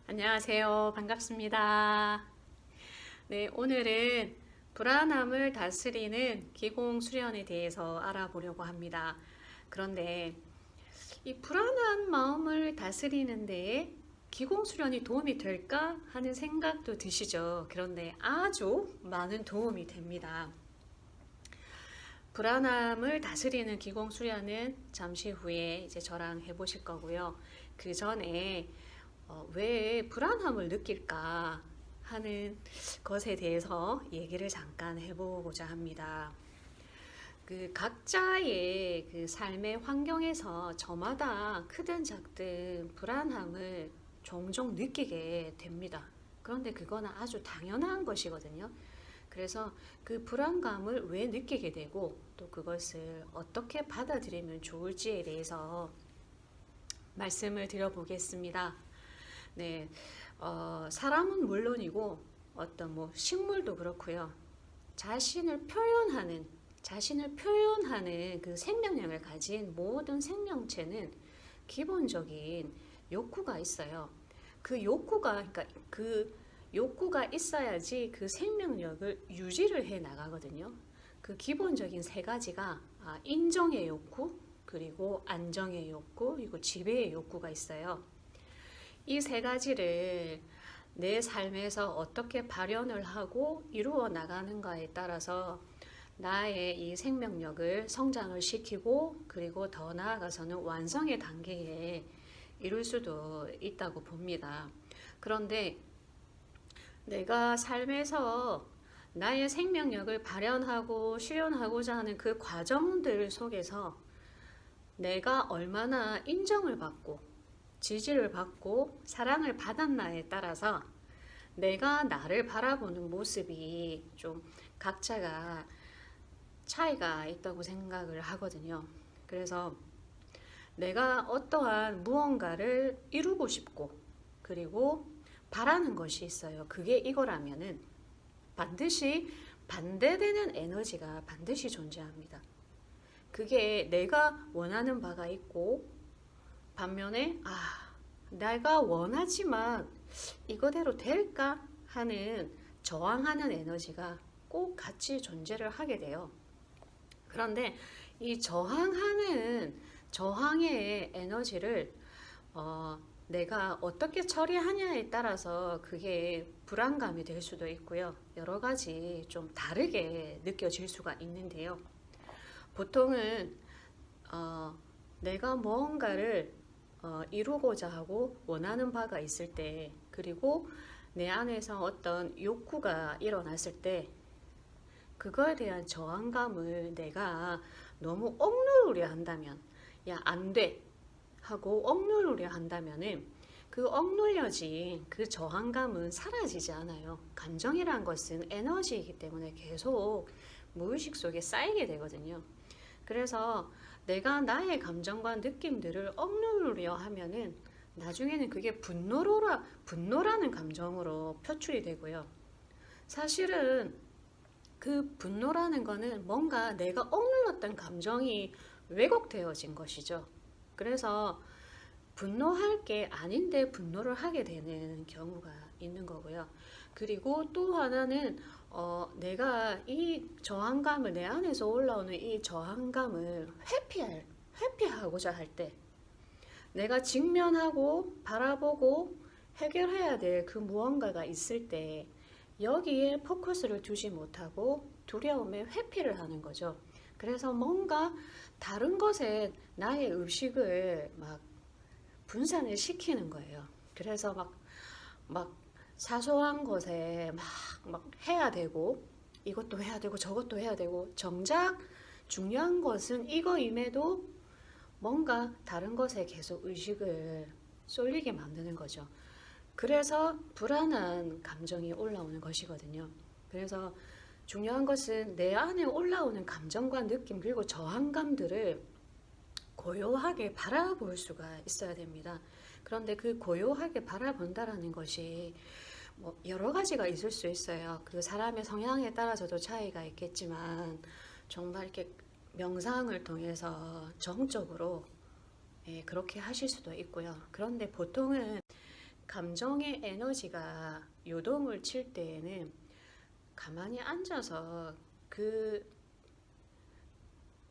안녕하세요. 반갑습니다. 네, 오늘은 불안함을 다스리는 기공 수련에 대해서 알아보려고 합니다. 그런데 이 불안한 마음을 다스리는 데에 기공 수련이 도움이 될까 하는 생각도 드시죠. 그런데 아주 많은 도움이 됩니다. 불안함을 다스리는 기공 수련은 잠시 후에 이제 저랑 해보실 거고요. 그 전에 왜 불안함을 느낄까 하는 것에 대해서 얘기를 잠깐 해보고자 합니다. 그 각자의 그 삶의 환경에서 저마다 크든 작든 불안함을 종종 느끼게 됩니다. 그런데 그거는 아주 당연한 것이거든요. 그래서 그 불안감을 왜 느끼게 되고 또 그것을 어떻게 받아들이면 좋을지에 대해서 말씀을 드려보겠습니다. 네, 사람은 물론이고 어떤 뭐 식물도 그렇고요. 자신을 표현하는 그 생명력을 가진 모든 생명체는 기본적인 욕구가 있어요. 그러니까 그 욕구가 있어야지 그 생명력을 유지를 해 나가거든요. 그 기본적인 세 가지가 인정의 욕구, 그리고 안정의 욕구, 그리고 지배의 욕구가 있어요. 이 세 가지를 내 삶에서 어떻게 발현을 하고 이루어 나가는가에 따라서 나의 이 생명력을 성장을 시키고 그리고 더 나아가서는 완성의 단계에 이룰 수도 있다고 봅니다. 그런데 내가 삶에서 나의 생명력을 발현하고 실현하고자 하는 그 과정들 속에서 내가 얼마나 인정을 받고 지지를 받고 사랑을 받았나에 따라서 내가 나를 바라보는 모습이 좀 각자가 차이가 있다고 생각을 하거든요. 그래서 내가 어떠한 무언가를 이루고 싶고 그리고 바라는 것이 있어요. 그게 이거라면은 반드시 반대되는 에너지가 반드시 존재합니다. 그게 내가 원하는 바가 있고 반면에 내가 원하지만 이거대로 될까 하는 저항하는 에너지가 꼭 같이 존재를 하게 돼요. 그런데 이 저항의 에너지를 내가 어떻게 처리하냐에 따라서 그게 불안감이 될 수도 있고요. 여러 가지 좀 다르게 느껴질 수가 있는데요. 보통은 내가 무언가를 이루고자 하고 원하는 바가 있을 때 그리고 내 안에서 어떤 욕구가 일어났을 때 그거에 대한 저항감을 내가 너무 억누르려 한다면 안 돼 하고 억누르려 한다면은 그 억눌려진 그 저항감은 사라지지 않아요. 감정이란 것은 에너지이기 때문에 계속 무의식 속에 쌓이게 되거든요. 그래서 내가 나의 감정과 느낌들을 억누르려 하면은 나중에는 그게 분노라는 감정으로 표출이 되고요. 사실은 그 분노라는 거는 뭔가 내가 억눌렀던 감정이 왜곡되어진 것이죠. 그래서 분노할 게 아닌데 분노를 하게 되는 경우가 있는 거고요. 그리고 또 하나는 내가 이 저항감을 내 안에서 올라오는 이 저항감을 회피하고자 할 때 내가 직면하고 바라보고 해결해야 될 그 무언가가 있을 때 여기에 포커스를 두지 못하고 두려움에 회피를 하는 거죠. 그래서 뭔가 다른 것에 나의 의식을 막 분산을 시키는 거예요. 그래서 막 사소한 것에 막 해야 되고 이것도 해야 되고 저것도 해야 되고 정작 중요한 것은 이거임에도 뭔가 다른 것에 계속 의식을 쏠리게 만드는 거죠. 그래서 불안한 감정이 올라오는 것이거든요. 그래서 중요한 것은 내 안에 올라오는 감정과 느낌 그리고 저항감들을 고요하게 바라볼 수가 있어야 됩니다. 그런데 그 고요하게 바라본다라는 것이 뭐 여러 가지가 있을 수 있어요. 그 사람의 성향에 따라서도 차이가 있겠지만 정말 이렇게 명상을 통해서 정적으로 예, 그렇게 하실 수도 있고요. 그런데 보통은 감정의 에너지가 요동을 칠 때에는 가만히 앉아서 그,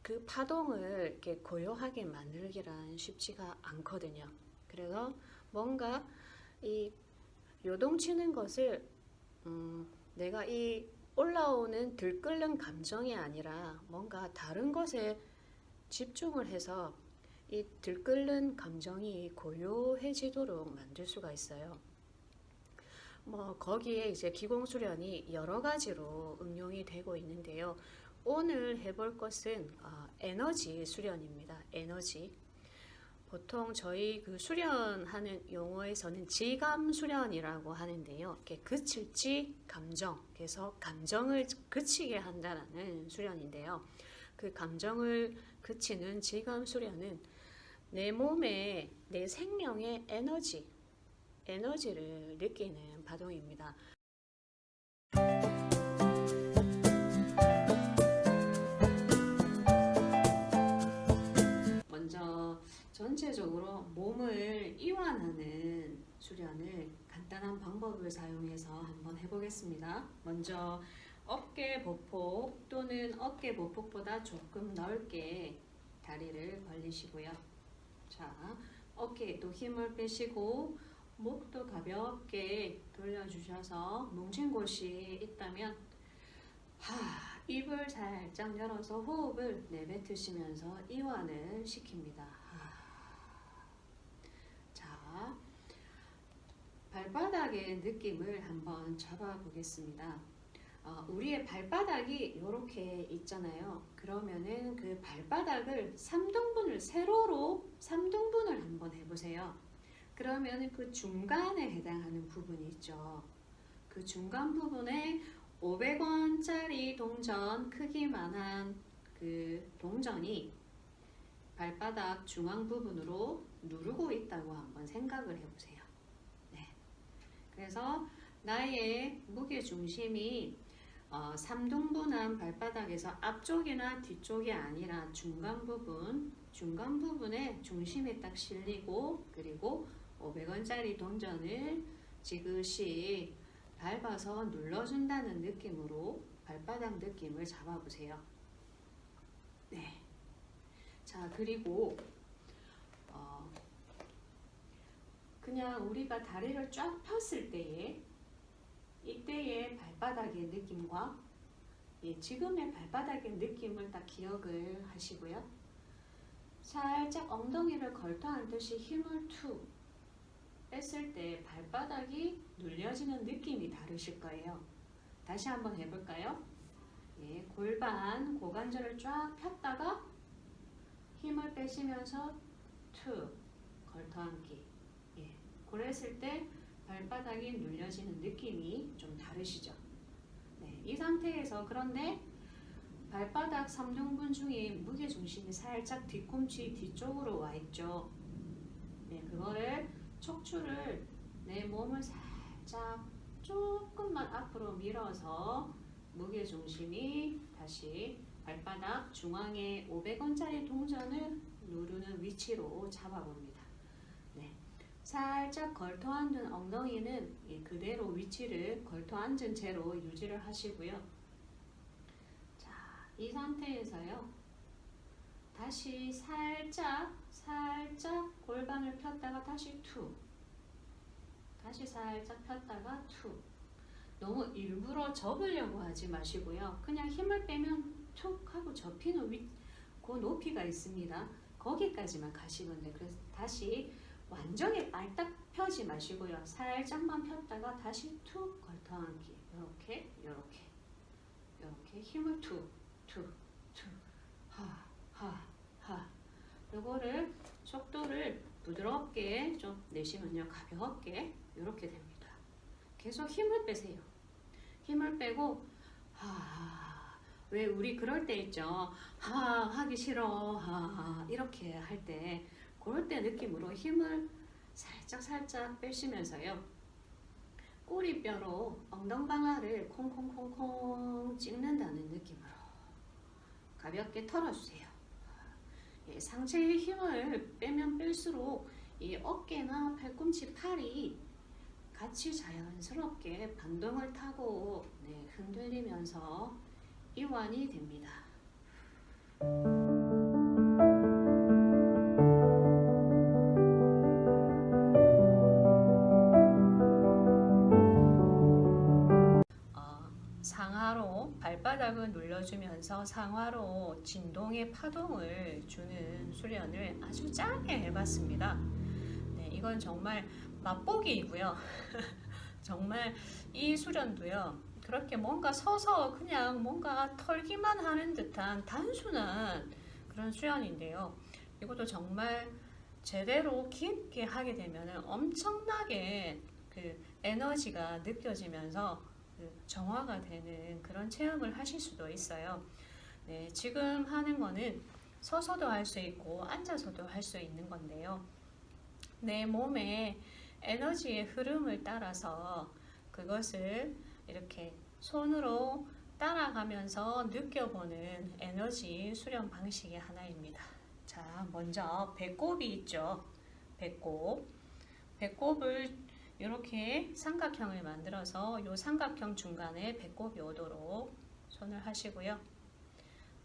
그 파동을 이렇게 고요하게 만들기란 쉽지가 않거든요. 그래서 뭔가 이 요동치는 것을 내가 이 올라오는 들끓는 감정이 아니라 뭔가 다른 것에 집중을 해서 이 들끓는 감정이 고요해지도록 만들 수가 있어요. 뭐 거기에 이제 기공수련이 여러 가지로 응용이 되고 있는데요. 오늘 해볼 것은 에너지 수련입니다. 에너지. 보통 저희 그 수련하는 용어에서는 지감 수련이라고 하는데요. 이렇게 그칠지 감정, 그래서 감정을 그치게 한다는 수련인데요. 그 감정을 그치는 지감 수련은 내 몸에 내 생명의 에너지를 느끼는 파동입니다. 먼저 전체적으로 몸을 이완하는 수련을 간단한 방법을 사용해서 한번 해보겠습니다. 먼저 어깨 보폭 또는 어깨 보폭보다 조금 넓게 다리를 벌리시고요. 자, 어깨에 또 힘을 빼시고 목도 가볍게 돌려주셔서 뭉친 곳이 있다면 입을 살짝 열어서 호흡을 내뱉으시면서 이완을 시킵니다. 자, 발바닥의 느낌을 한번 잡아보겠습니다. 우리의 발바닥이 이렇게 있잖아요. 그러면은 그 발바닥을 3등분을 세로로 3등분을 한번 해보세요. 그러면은 그 중간에 해당하는 부분이 있죠. 그 중간 부분에 500원짜리 동전 크기만한 그 동전이 발바닥 중앙 부분으로 누르고 있다고 한번 생각을 해보세요. 네. 그래서 나의 무게 중심이 3등분한 발바닥에서 앞쪽이나 뒤쪽이 아니라 중간 부분에 중심이 딱 실리고, 그리고 500원짜리 동전을 지그시 밟아서 눌러준다는 느낌으로 발바닥 느낌을 잡아보세요. 네. 자, 그리고 그냥 우리가 다리를 쫙 폈을 때에 이때의 발바닥의 느낌과 지금의 발바닥의 느낌을 딱 기억을 하시고요. 살짝 엉덩이를 걸터 앉듯이 힘을 툭 뺐을 때 발바닥이 눌려지는 느낌이 다르실 거예요. 다시 한번 해볼까요? 예, 골반, 고관절을 쫙 폈다가 힘을 빼시면서 툭 걸터 앉기. 예, 그랬을 때 발바닥이 눌려지는 느낌이 좀 다르시죠? 네, 이 상태에서 그런데 발바닥 3등분 중에 무게중심이 살짝 뒤꿈치 뒤쪽으로 와 있죠. 네, 그거를 척추를 내 몸을 살짝 조금만 앞으로 밀어서 무게중심이 다시 발바닥 중앙에 500원짜리 동전을 누르는 위치로 잡아봅니다. 네, 살짝 걸터 앉은 엉덩이는 그대로 위치를 걸터 앉은 채로 유지를 하시고요. 자, 이 상태에서요. 다시 살짝 골반을 폈다가 다시 툭. 다시 살짝 폈다가 툭. 너무 일부러 접으려고 하지 마시고요. 그냥 힘을 빼면 툭 하고 접히는 그 높이가 있습니다. 거기까지만 가시면 돼요. 그래서 다시 완전히 빨딱 펴지 마시고요. 살짝만 폈다가 다시 툭 걸터 앉기. 이렇게 힘을 툭. 요거를 속도를 부드럽게 좀 내쉬면요. 가볍게 이렇게 됩니다. 계속 힘을 빼세요. 힘을 빼고 왜 우리 그럴 때 있죠. 하기 싫어. 이렇게 할 때 그럴 때 느낌으로 힘을 살짝 빼시면서요. 꼬리뼈로 엉덩방아를 콩콩콩콩 찍는다는 느낌으로 가볍게 털어주세요. 상체의 힘을 빼면 뺄수록 이 어깨나 팔꿈치, 팔이 같이 자연스럽게 반동을 타고 흔들리면서 이완이 됩니다. 상하로 발바닥을 눌러주면서 상하로 진동의 파동을 주는 수련을 아주 짧게 해봤습니다. 네, 이건 정말 맛보기이고요. 정말 이 수련도요, 그렇게 뭔가 서서 그냥 뭔가 털기만 하는 듯한 단순한 그런 수련인데요. 이것도 정말 제대로 깊게 하게 되면 엄청나게 그 에너지가 느껴지면서 정화가 되는 그런 체험을 하실 수도 있어요. 네, 지금 하는 거는 서서도 할 수 있고 앉아서도 할 수 있는 건데요. 내 몸의 에너지의 흐름을 따라서 그것을 이렇게 손으로 따라가면서 느껴보는 에너지 수련 방식의 하나입니다. 자, 먼저 배꼽이 있죠. 배꼽을 이렇게 삼각형을 만들어서 이 삼각형 중간에 배꼽이 오도록 손을 하시고요.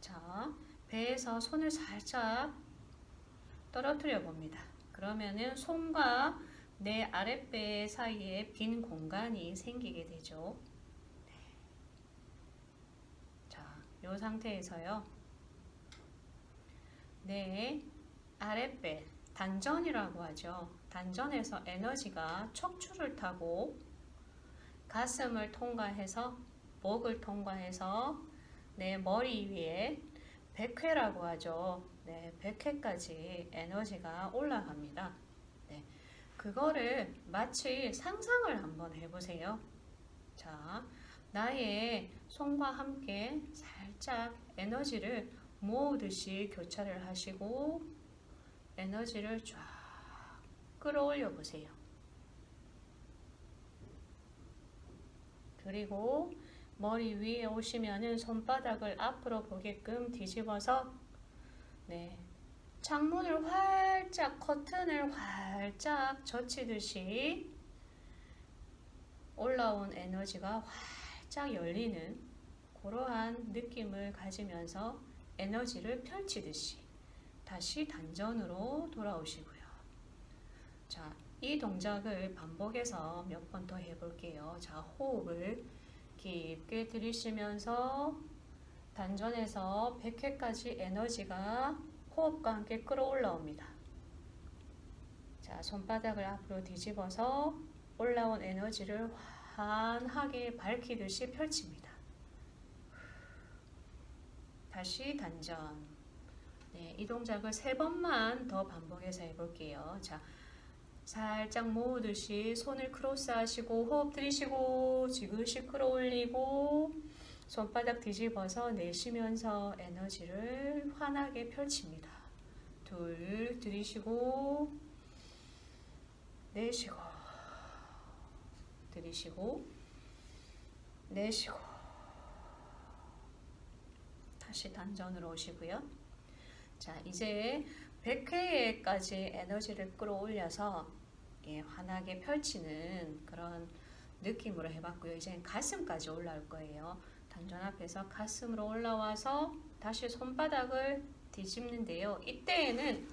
자, 배에서 손을 살짝 떨어뜨려 봅니다. 그러면은 손과 내 아랫배 사이에 빈 공간이 생기게 되죠. 자, 이 상태에서요. 내 아랫배, 단전이라고 하죠. 단전에서 에너지가 척추를 타고 가슴을 통과해서 목을 통과해서 내 머리 위에 백회라고 하죠. 네, 백회까지 에너지가 올라갑니다. 네, 그거를 마치 상상을 한번 해보세요. 자, 나의 손과 함께 살짝 에너지를 모으듯이 교차를 하시고 에너지를 쫙 끌어올려 보세요. 그리고 머리 위에 오시면은 손바닥을 앞으로 보게끔 뒤집어서 창문을 활짝, 커튼을 활짝 젖히듯이 올라온 에너지가 활짝 열리는 그러한 느낌을 가지면서 에너지를 펼치듯이 다시 단전으로 돌아오시고요. 자, 이 동작을 반복해서 몇 번 더 해볼게요. 자, 호흡을 깊게 들이쉬면서 단전에서 100회까지 에너지가 호흡과 함께 끌어올라옵니다. 자, 손바닥을 앞으로 뒤집어서 올라온 에너지를 환하게 밝히듯이 펼칩니다. 다시 단전. 네, 이 동작을 3번만 더 반복해서 해볼게요. 자, 살짝 모으듯이 손을 크로스 하시고 호흡 들이쉬고 지그시 끌어올리고 손바닥 뒤집어서 내쉬면서 에너지를 환하게 펼칩니다. 둘, 들이쉬고 내쉬고 들이쉬고 내쉬고 다시 단전으로 오시고요. 자, 이제 100회까지 에너지를 끌어올려서 환하게 펼치는 그런 느낌으로 해봤고요. 이제 가슴까지 올라올 거예요. 단전 앞에서 가슴으로 올라와서 다시 손바닥을 뒤집는데요. 이때에는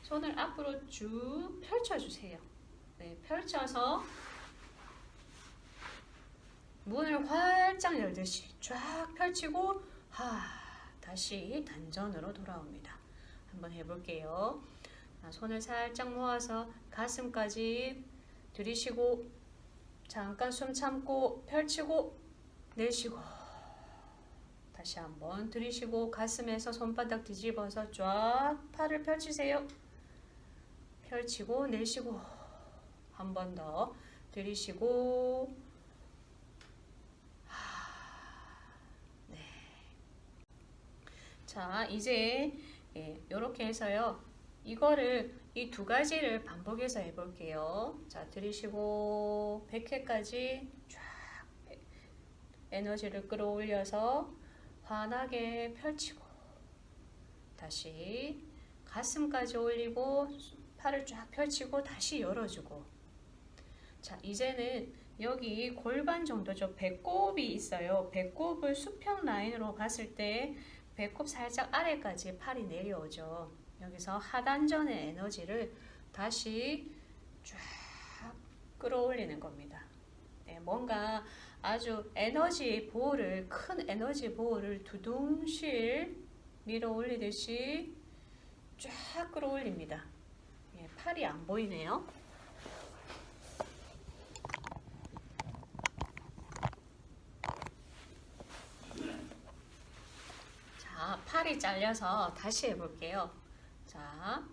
손을 앞으로 쭉 펼쳐주세요. 네, 펼쳐서 문을 활짝 열듯이 쫙 펼치고 다시 단전으로 돌아옵니다. 한번 해볼게요. 손을 살짝 모아서 가슴까지 들이쉬고 잠깐 숨 참고 펼치고 내쉬고 다시 한번 들이쉬고 가슴에서 손바닥 뒤집어서 쫙 팔을 펼치세요. 펼치고 내쉬고 한 번 더 들이쉬고 네. 자, 이제 이렇게 해서요. 이거를 이 2가지를 반복해서 해볼게요. 자, 들이쉬고 100회까지 쫙 에너지를 끌어올려서 환하게 펼치고 다시 가슴까지 올리고 팔을 쫙 펼치고 다시 열어주고. 자, 이제는 여기 골반 정도죠. 배꼽이 있어요. 배꼽을 수평 라인으로 봤을 때 배꼽 살짝 아래까지 팔이 내려오죠. 여기서 하단전의 에너지를 다시 쫙 끌어올리는 겁니다. 네, 뭔가 아주 큰 에너지 보호를 두둥실 밀어 올리듯이 쫙 끌어올립니다. 예, 팔이 안 보이네요. 자, 팔이 잘려서 다시 해볼게요. 자,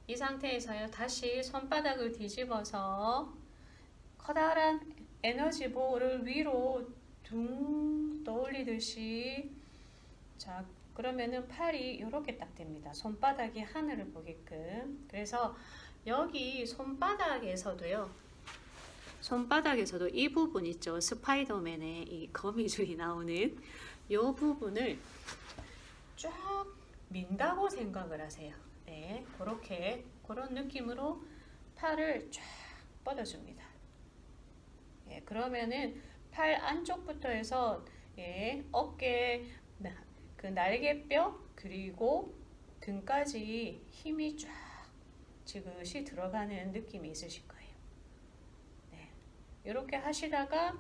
이 상태에서요, 다시 손바닥을 뒤집어서 커다란 에너지 볼을 위로 둥 떠올리듯이. 자, 그러면은 팔이 이렇게 딱 됩니다. 손바닥이 하늘을 보게끔. 그래서 여기 손바닥에서도 이 부분 있죠. 스파이더맨의 이 거미줄이 나오는 이 부분을 쫙 민다고 생각을 하세요. 네, 그런 느낌으로 팔을 쫙 뻗어줍니다. 예, 그러면은 팔 안쪽부터 해서 예, 어깨, 그 날개뼈 그리고 등까지 힘이 쫙 지그시 들어가는 느낌이 있으실 거예요. 네, 이렇게 하시다가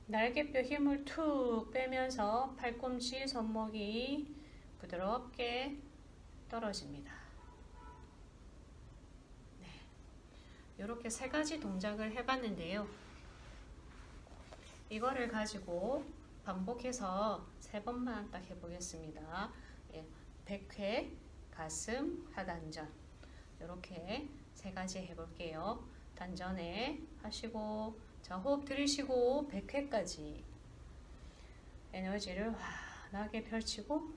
날개뼈 힘을 툭 빼면서 팔꿈치, 손목이 부드럽게 떨어집니다. 네, 이렇게 3가지 동작을 해봤는데요. 이거를 가지고 반복해서 3번만 딱 해보겠습니다. 예, 백회, 가슴, 하단전 이렇게 3가지 해볼게요. 단전에 하시고, 자, 호흡 들이쉬고 100회까지 에너지를 환하게 펼치고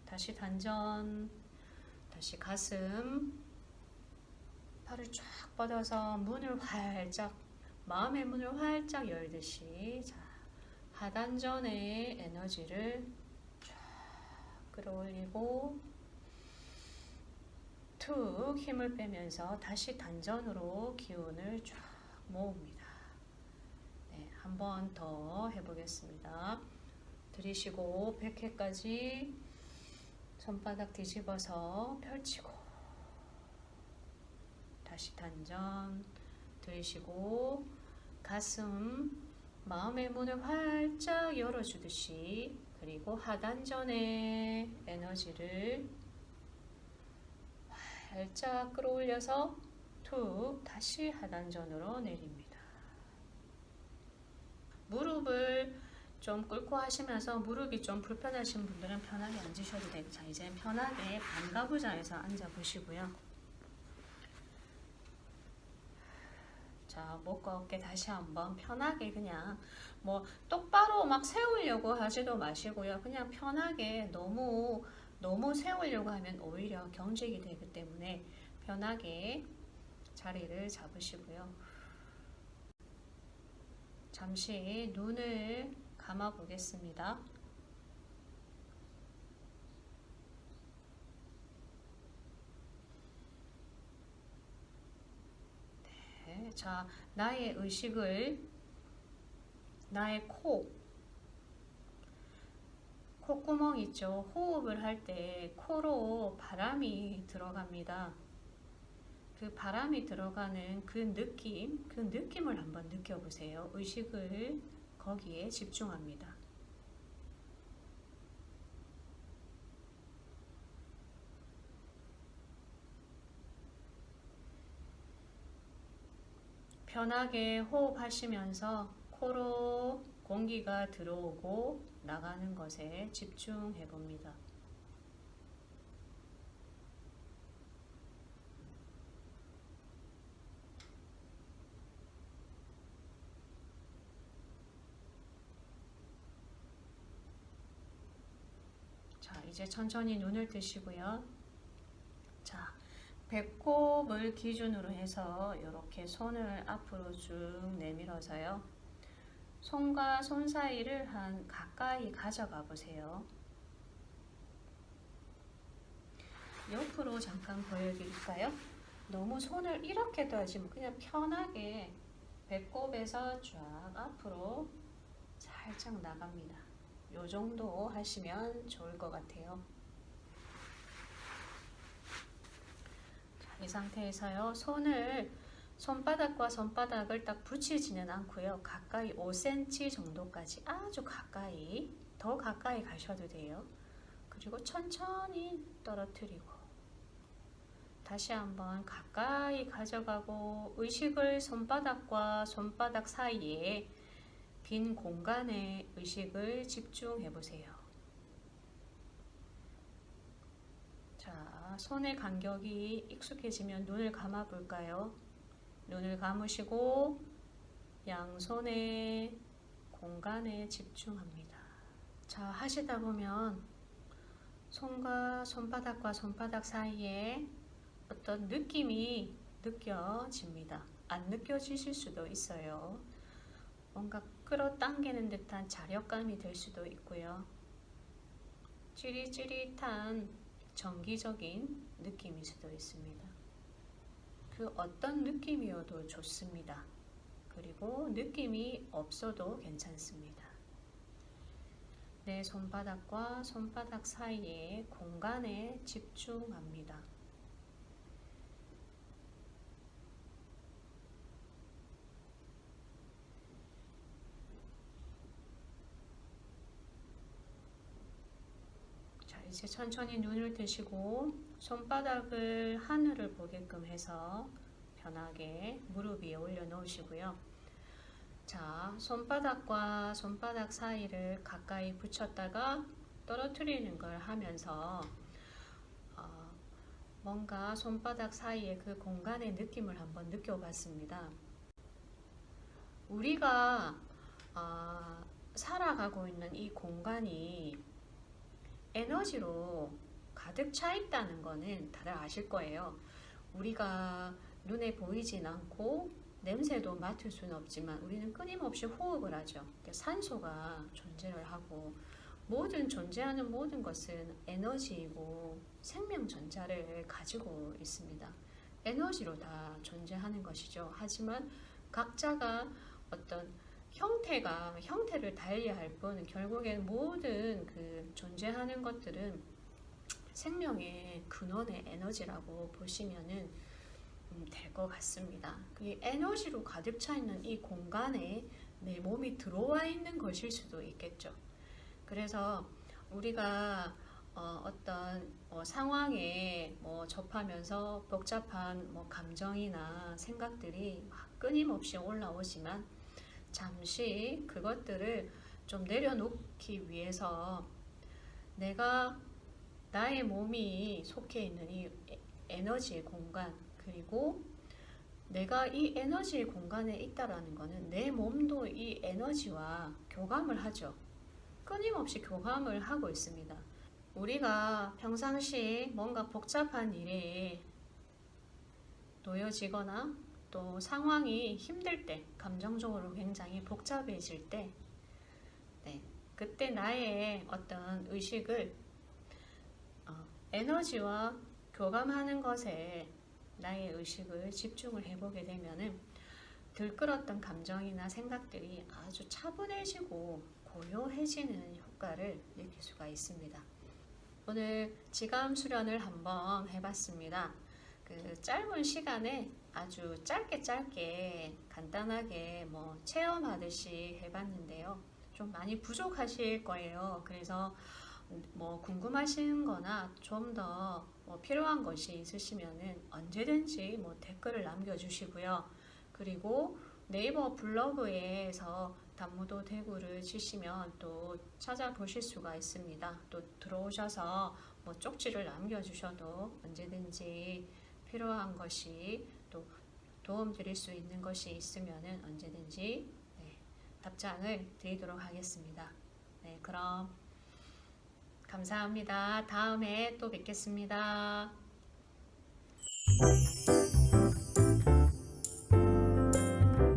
다시 단전, 다시 가슴, 팔을 쫙 뻗어서 마음의 문을 활짝 열듯이. 자, 하단전에 에너지를 쫙 끌어올리고 툭 힘을 빼면서 다시 단전으로 기운을 쫙 모읍니다. 네, 한 번 더 해보겠습니다. 들이쉬고 100회까지 손바닥 뒤집어서 펼치고 다시 단전, 들이쉬고 가슴, 마음의 문을 활짝 열어주듯이. 그리고 하단전에 에너지를 활짝 끌어올려서 툭 다시 하단전으로 내립니다. 무릎을 좀 꿇고 하시면서 무릎이 좀 불편하신 분들은 편하게 앉으셔도 되고. 자, 이제 편하게 반가부좌에서 앉아보시고요. 자, 목과 어깨 다시 한번 편하게 그냥 뭐 똑바로 막 세우려고 하지도 마시고요. 그냥 편하게 너무 세우려고 하면 오히려 경직이 되기 때문에 편하게 자리를 잡으시고요. 잠시 눈을 감아 보겠습니다. 네, 자, 나의 의식을 나의 콧구멍 있죠. 호흡을 할 때 코로 바람이 들어갑니다. 그 바람이 들어가는 그 느낌을 한번 느껴보세요. 의식을 거기에 집중합니다. 편하게 호흡하시면서 코로 공기가 들어오고 나가는 것에 집중해 봅니다. 자, 이제 천천히 눈을 뜨시고요. 자, 배꼽을 기준으로 해서 이렇게 손을 앞으로 쭉 내밀어서요. 손과 손 사이를 한 가까이 가져가 보세요. 옆으로 잠깐 보여드릴까요? 너무 손을 이렇게 둬야지 그냥 편하게 배꼽에서 쫙 앞으로 살짝 나갑니다. 요 정도 하시면 좋을 것 같아요. 자, 이 상태에서요. 손바닥과 손바닥을 딱 붙이지는 않고요. 가까이 5cm 정도까지 아주 가까이, 더 가까이 가셔도 돼요. 그리고 천천히 떨어뜨리고 다시 한번 가까이 가져가고 의식을 손바닥과 손바닥 사이에 빈 공간에 의식을 집중해 보세요. 자, 손의 간격이 익숙해지면 눈을 감아 볼까요? 눈을 감으시고 양손의 공간에 집중합니다. 자, 하시다 보면 손과 손바닥과 손바닥 사이에 어떤 느낌이 느껴집니다. 안 느껴지실 수도 있어요. 뭔가 끌어당기는 듯한 자력감이 될 수도 있고요. 찌릿찌릿한 정기적인 느낌일 수도 있습니다. 그 어떤 느낌이어도 좋습니다. 그리고 느낌이 없어도 괜찮습니다. 내 손바닥과 손바닥 사이의 공간에 집중합니다. 자, 이제 천천히 눈을 뜨시고 손바닥을 하늘을 보게끔 해서 편하게 무릎 위에 올려놓으시고요. 자, 손바닥과 손바닥 사이를 가까이 붙였다가 떨어뜨리는 걸 하면서 뭔가 손바닥 사이의 그 공간의 느낌을 한번 느껴봤습니다. 우리가 살아가고 있는 이 공간이 에너지로 가득 차 있다는 거는 다들 아실 거예요. 우리가 눈에 보이진 않고 냄새도 맡을 수는 없지만 우리는 끊임없이 호흡을 하죠. 산소가 존재를 하고 모든 존재하는 모든 것은 에너지이고 생명 전자를 가지고 있습니다. 에너지로 다 존재하는 것이죠. 하지만 각자가 어떤 형태를 달리할 뿐 결국엔 모든 그 존재하는 것들은 생명의 근원의 에너지라고 보시면은 될 것 같습니다. 그 에너지로 가득 차 있는 이 공간에 내 몸이 들어와 있는 것일 수도 있겠죠. 그래서 우리가 어떤 상황에 접하면서 복잡한 감정이나 생각들이 막 끊임없이 올라오지만 잠시 그것들을 좀 내려놓기 위해서 나의 몸이 속해 있는 이 에너지의 공간, 그리고 내가 이 에너지의 공간에 있다라는 것은 내 몸도 이 에너지와 교감을 하죠. 끊임없이 교감을 하고 있습니다. 우리가 평상시 뭔가 복잡한 일에 놓여지거나 또 상황이 힘들 때, 감정적으로 굉장히 복잡해질 때, 그때 나의 어떤 의식을 에너지와 교감하는 것에 나의 의식을 집중을 해보게 되면은 들끓었던 감정이나 생각들이 아주 차분해지고 고요해지는 효과를 느낄 수가 있습니다. 오늘 지감 수련을 한번 해봤습니다. 그 짧은 시간에 아주 짧게 간단하게 체험하듯이 해봤는데요. 좀 많이 부족하실 거예요. 그래서 궁금하신 거나 좀 더 필요한 것이 있으시면은 언제든지 댓글을 남겨주시고요. 그리고 네이버 블로그에서 단무도 대구를 치시면 또 찾아보실 수가 있습니다. 또 들어오셔서 쪽지를 남겨주셔도 언제든지 필요한 것이 또 도움 드릴 수 있는 것이 있으면은 언제든지 답장을 드리도록 하겠습니다. 그럼 감사합니다. 다음에 또 뵙겠습니다.